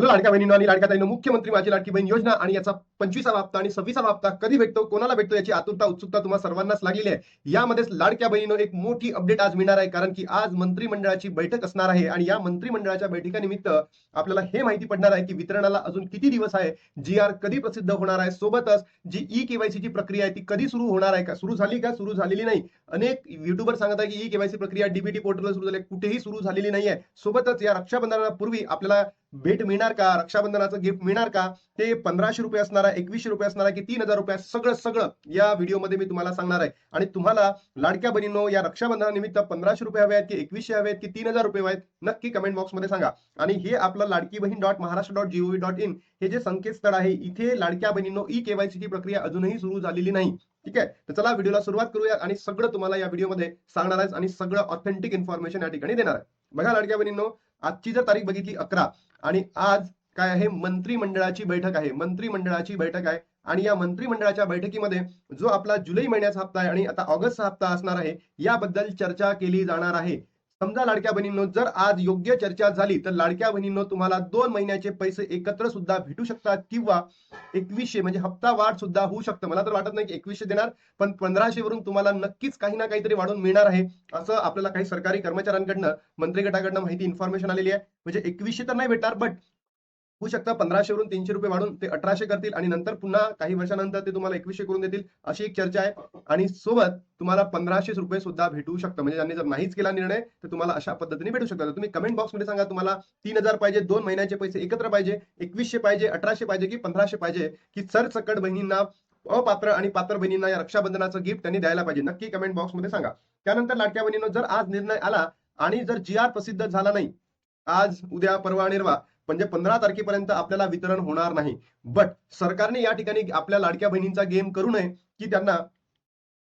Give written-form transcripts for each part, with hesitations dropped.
तर लाडक्या बहिणींनो आणि लाडक्या ताईंनो, मुख्यमंत्री माझी लाडकी बहीण योजना आणि याचा 25वा हप्ता आणि 26वा हप्ता कधी भेटतो, कोणाला भेटतो याची आतुरता उत्सुकता तुम्हा सर्वांनाच लागलेली आहे। यामध्येच लाडक्या बहिणींनो एक मोठी अपडेट आज मिळणार आहे, कारण की आज मंत्रिमंडळाची बैठक असणार आहे आणि या मंत्रिमंडळाच्या बैठकीनिमित्त आपल्याला हे माहिती पडणार आहे की वितरणाला अजून किती दिवस आहे, जी आर कधी प्रसिद्ध होणार आहे, सोबतच जी ई केवायसीची प्रक्रिया आहे ती कधी सुरू होणार आहे, का सुरू झाली का सुरू झालेली नाही। अनेक युट्यूबर सांगत आहे की ई केवायसी प्रक्रिया डीबीटी पोर्टलवर सुरू झाली, कुठेही सुरू झालेली नाहीये। सोबतच या रक्षाबंधनापूर्वी आपल्याला भेट मिळणार का, रक्षाबंधनाचं गिफ्ट मिळणार का, ते 1500 रुपये असणार आहे, 2100 रुपये असणार आहे की 3000 रुपये, सगळं सगळं या व्हिडिओमध्ये मी तुम्हाला सांगणार आहे। आणि तुम्हाला लाडक्या बहिणींनो या रक्षाबंधनानिमित्त 1500 रुपये हवे आहेत की 2100 हवे आहेत की 3000 रुपये हवे आहेत, नक्की कमेंट बॉक्समध्ये सांगा। आणि हे आपलं लाडकी बहीण .महाराष्ट्र.gov.in हे जे संकेतस्थळ आहे, इथे लाडक्या बहिणींनो ई केवायसीची प्रक्रिया अजूनही सुरू झालेली नाही। ठीक आहे, तर चला व्हिडिओला सुरुवात करूया आणि सगळं तुम्हाला या व्हिडिओमध्ये सांगणार आहे आणि सगळं ऑथेंटिक इन्फॉर्मेशन या ठिकाणी देणार आहे। बघा लाडक्या बहिणींनो, आजची जर तारीख बघितली 11 आणि आज काय आहे, मंत्रिमंडळाची बैठक आहे, मंत्रिमंडळाची बैठक आहे। आणि या मंत्रिमंडळाच्या बैठकीमध्ये जो आपला जुलै महिन्याचा हप्ता आहे आणि आता ऑगस्टचा हप्ता असणार आहे, याबद्दल चर्चा केली जाणार आहे। समजा लाडक्या बहिणींनो, जर आज योग्य चर्चा झाली तर लाडक्या बहिणींनो तुम्हाला 2 महिन्याचे पैसे एकत्र सुद्धा भेटू शकतात किंवा 2100 म्हणजे हप्ता वाढ सुद्धा होऊ शकतं। मला तर वाटत नाही की 2100 देणार, पण 1500 वरून तुम्हाला नक्कीच काही ना काहीतरी वाढून मिळणार आहे, असं आपल्याला काही सरकारी कर्मचाऱ्यांकडनं, मंत्री गटाकडनं माहिती इन्फॉर्मेशन आलेली आहे। म्हणजे 2100 तर नाही भेटणार, बट होऊ शकतं 1500 वरून 300 रुपये वाढून ते 1800 करतील आणि नंतर पुन्हा काही वर्षानंतर ते तुम्हाला 2100 करून देतील, अशी एक चर्चा आहे। आणि सोबत तुम्हाला 1500 रुपये सुद्धा भेटू शकतं, म्हणजे त्यांनी जर नाहीच केला निर्णय तर तुम्हाला अशा पद्धतीने भेटू शकतात। तुम्ही कमेंट बॉक्समध्ये सांगा, तुम्हाला 3000 पाहिजे, 2 महिन्याचे पैसे एकत्र पाहिजे, 2100 पाहिजे, 1800 पाहिजे की 1500 पाहिजे, की सरसकट बहिणींना, अपात्र आणि पात्र बहिणींना या रक्षाबंधनाचं गिफ्ट त्यांनी द्यायला पाहिजे, नक्की कमेंट बॉक्समध्ये सांगा। त्यानंतर लाडक्या बहिणींनो, जर आज निर्णय आला आणि जर जी आर प्रसिद्ध झाला नाही, आज उद्या परवा निर्वा म्हणजे 15 तारखेपर्यंत आपल्याला वितरण होणार नाही। बट सरकारने या ठिकाणी आपल्या लाडक्या बहिणींचा गेम करू नये की त्यांना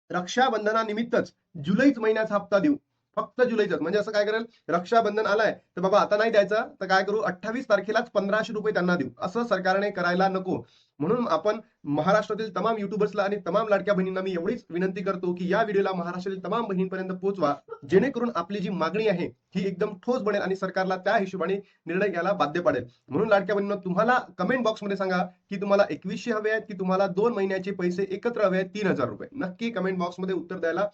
रक्षाबंधनानिमित्तच जुलैच महिन्याचा हप्ता देऊ, फक्त जुलैचाच। म्हणजे असं काय करेल, रक्षाबंधन आलाय तर बाबा आता नाही द्यायचा, तर काय करू, 28 तारखेलाच 1500 रुपये त्यांना देऊ, असं सरकारने करायला नको। म्हणून आपण महाराष्ट्रातील तमाम युट्यूबर्सला आणि तमाम लाडक्या बहिणींना मी एवढीच विनंती करतो की या व्हिडिओला महाराष्ट्रातील तमाम बहिणींपर्यंत पोहोचवा, जेणेकरून आपली जी मागणी आहे ही एकदम ठोस बनेल आणि सरकारला त्या हिशोबाने निर्णय घ्यायला बाध्य पडेल। म्हणून लाडक्या बहिणींनो, तुम्हाला कमेंट बॉक्समध्ये सांगा की तुम्हाला 2100 हवे आहेत की तुम्हाला 2 महिन्याचे पैसे एकत्र हवे आहेत 3000 रुपये, नक्की कमेंट बॉक्समध्ये उत्तर द्यायला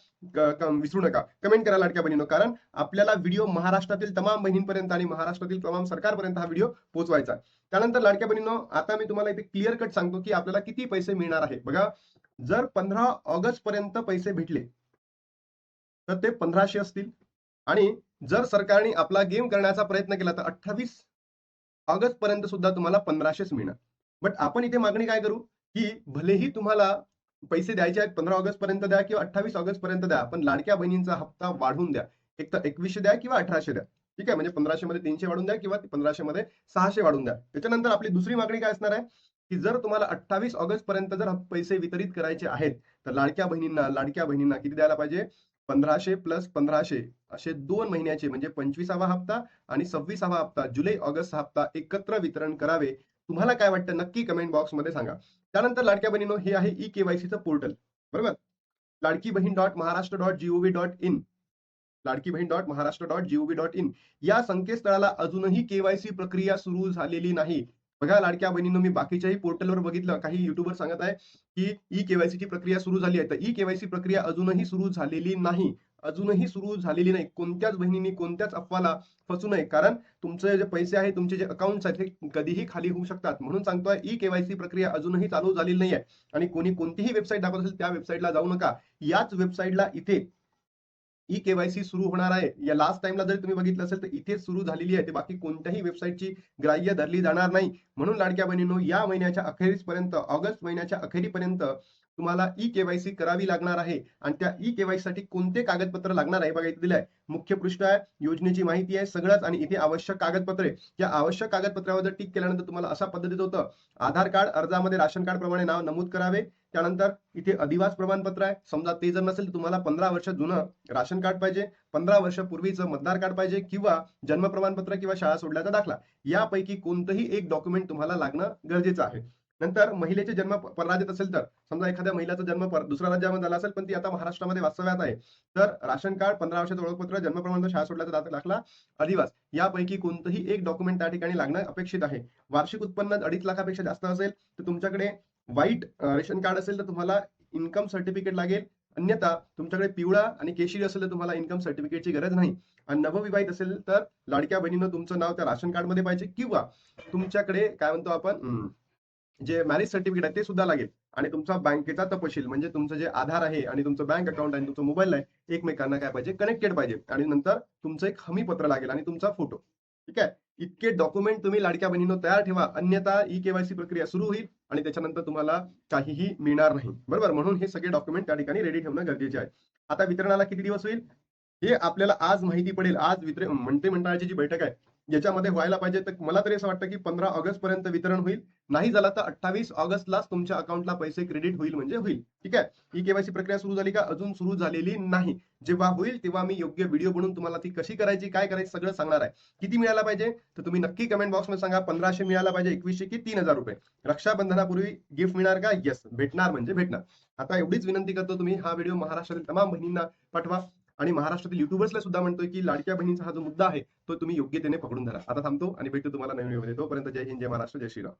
विसरू नका। कमेंट करा लाडक्या बहिणींनो, कारण आपल्याला व्हिडिओ महाराष्ट्रातील तमाम बहिणींपर्यंत आणि महाराष्ट्रातील तमाम सरकारपर्यंत हा व्हिडिओ पोहोचवायचा। त्यानंतर लाडक्या बहिणींनो, आता मी तुम्हाला इथे क्लिअर कट सांगतो की आपल्याला किती पैसे मिळणार आहे। बघा, जर 15 ऑगस्ट पर्यंत पैसे भेटले तर ते 1500 असतील आणि जर सरकारने आपला गेम करण्याचा प्रयत्न केला तर 28 ऑगस्ट पर्यंत सुद्धा तुम्हाला 1500च मिळणार। बट आपण इथे मागणी काय करू की भलेही तुम्हाला पैसे द्यायचे आहेत 15 ऑगस्ट पर्यंत द्या किंवा 28 ऑगस्ट पर्यंत द्या, पण लाडक्या बहिणींचा हप्ता वाढवून द्या, एक तर 2100 द्या किंवा 1800 द्या। ठीक आहे, म्हणजे 1500 मध्ये 300 वाढून द्या किंवा 1500 मध्ये 600 वाढून द्या। त्याच्यानंतर आपली दुसरी मागणी काय असणार आहे की जर तुम्हाला 28 ऑगस्ट पर्यंत जर पैसे वितरित करायचे आहेत तर लाडक्या बहिणींना किती द्यायला पाहिजे, 1500 प्लस 1500 असे 2 महिन्याचे म्हणजे 25वा हप्ता आणि 26वा हप्ता, जुलै ऑगस्ट हप्ता एकत्र वितरण करावे। तुम्हाला काय वाटतं, नक्की कमेंट बॉक्समध्ये सांगा। त्यानंतर लाडक्या बहिणींनो, हे आहे ई केवायसीचं पोर्टल, बरोबर, लाडकी बहीण .महाराष्ट्र.gov.in, लाडकी बहीण .महाराष्ट्र.gov.in या संकेतस्थळाला अजूनही केवायसी प्रक्रिया सुरू झालेली नाही। बघा लाडक्या बहिणींनो, मी बाकीच्याही पोर्टलवर बघितलं, काही युट्यूबर सांगत आहे की ई केवायसीची प्रक्रिया सुरू झाली आहे, तर ई केवायसी प्रक्रिया अजूनही सुरू झालेली नाही, अजूनही सुरू झालेली नाही। कोणत्याच बहिणींनी कोणत्याच अफवाला फसू नये, कारण तुमचे जे पैसे आहेत, तुमचे जे अकाउंट्स आहेत, हे कधीही खाली होऊ शकतात। म्हणून सांगतोय, ई केवायसी प्रक्रिया अजूनही चालू झालेली नाहीये आणि कोणी कोणतीही वेबसाईट दाखवत असेल त्या वेबसाईटला जाऊ नका। याच वेबसाईटला इथे ई केवायसी सुरू होणार आहे, या लास्ट टाइमला जर तुम्ही बघितलं असेल तर इथे सुरू झालेली आहे, ते बाकी कोणत्याही वेबसाईटची ग्राह्य धरली जाणार नाही। म्हणून लाडक्या बहिणींनो, या महिन्याच्या अखेरीपर्यंत, ऑगस्ट महिन्याच्या अखेरीपर्यंत तुम्हाला ई केवायसी करावी लागणार आहे। आणि त्या ई केवायसी साठी कोणते कागदपत्र लागणार आहे, बघा इथे दिलंय, मुख्य पृष्ठ आहे, योजनेची माहिती आहे सगळंच, आणि इथे आवश्यक कागदपत्रे, या आवश्यक कागदपत्रावर जर टिक केल्यानंतर तुम्हाला अशा पद्धतीचं होतं, आधार कार्ड, अर्जामध्ये राशन कार्ड प्रमाणे नाव नमूद करावे। त्यानंतर इथे अधिवास प्रमाणपत्र आहे, समजा ते जर नसेल तर तुम्हाला 15 वर्ष जुनं राशन कार्ड पाहिजे, 15 वर्षापूर्वीचं मतदार कार्ड पाहिजे किंवा जन्म प्रमाणपत्र किंवा शाळा सोडल्याचा दाखला, यापैकी कोणतंही एक डॉक्युमेंट तुम्हाला लागणं गरजेचं आहे। नंतर महिलेचे जन्म परराज्यात असेल तर, समजा एखाद्या महिलेचा जन्म दुसऱ्या राज्यामध्ये झाला असेल, पण ती आता महाराष्ट्रामध्ये वास्तव्यात आहे, तर राशन कार्ड, 15 वर्षाचं ओळखपत्र, जन्म प्रमाणपत्र, शाळा सोडल्याचा दाखला, अधिवास यापैकी कोणतंही एक डॉक्युमेंट त्या ठिकाणी लागणं अपेक्षित आहे. वार्षिक उत्पन्न 2.5 लाखापेक्षा जास्त असेल तर तुमच्याकडे व्हाईट रेशन कार्ड असेल तर तुम्हाला इन्कम सर्टिफिकेट लागेल. अन्यथा तुमच्याकडे पिवळा आणि केशरी असेल तर तुम्हाला इन्कम सर्टिफिकेटची गरज नाही. आणि नवविवाहित असेल तर लाडक्या बहिणीनं तुमचं नाव त्या राशन कार्डमध्ये पाहिजे, किंवा तुमच्याकडे काय म्हणतो आपण जे मॅरेज सर्टिफिकेट आहे ते सुद्धा लागेल. आणि तुमचा बँकेचा तपशील म्हणजे तुमचं जे आधार आहे आणि तुमचं बँक अकाउंट आणि तुमचं मोबाईल आहे एकमेकांना काय पाहिजे, कनेक्टेड पाहिजे. आणि नंतर तुमचं एक हमी पत्र लागेल आणि तुमचा फोटो. ठीक आहे. इतके डॉक्युमेंट तुम्ही लाडक्या बहिणीनं तयार ठेवा, अन्यथा ई-केवायसी प्रक्रिया सुरू होईल आणि त्याच्यानंतर तुम्हाला काहीही मिळणार नाही. बरोबर. म्हणून हे सगळे डॉक्युमेंट त्या ठिकाणी रेडी ठेवणं गरजेचे आहे. आता वितरणाला किती दिवस होईल हे आपल्याला आज माहिती पडेल. आज मंत्रिमंडळाची जी बैठक आहे याच्यामध्ये व्हायला पाहिजे. तर मला तरी असं वाटतं की 15 ऑगस्ट पर्यंत वितरण होईल. नाही झालं तर 28 ऑगस्टलाच तुमच्या अकाउंटला पैसे क्रेडिट होईल म्हणजे होईल. ठीक आहे. ई-केवायसी प्रक्रिया सुरू झाली का? अजून सुरू झालेली नाही. जेव्हा होईल तेव्हा मी योग्य व्हिडिओ बनवून तुम्हाला ती कशी करायची, काय करायचं सगळं सांगणार आहे. किती मिळायला पाहिजे तर तुम्ही नक्की कमेंट बॉक्समध्ये सांगा. 1500 मिळायला पाहिजे, 2100 की 3000 रुपये. रक्षाबंधनापूर्वी गिफ्ट मिळणार का? येस, भेटणार म्हणजे भेटणार. आता एवढीच विनंती करतो, तुम्ही हा व्हिडिओ महाराष्ट्रातील तमाम बहिणींना पाठवा. आणि महाराष्ट्रातील युट्यूबर्सला सुद्धा म्हणतोय की लाडक्या बहिणीचा हा जो मुद्दा आहे तो तुम्ही योग्यतेने पकडून धरा. आता थांबतो आणि भेटतो तुम्हाला नवीन व्हिडिओमध्ये. तोपर्यंत जय हिंद, जय महाराष्ट्र, जय श्रीराम.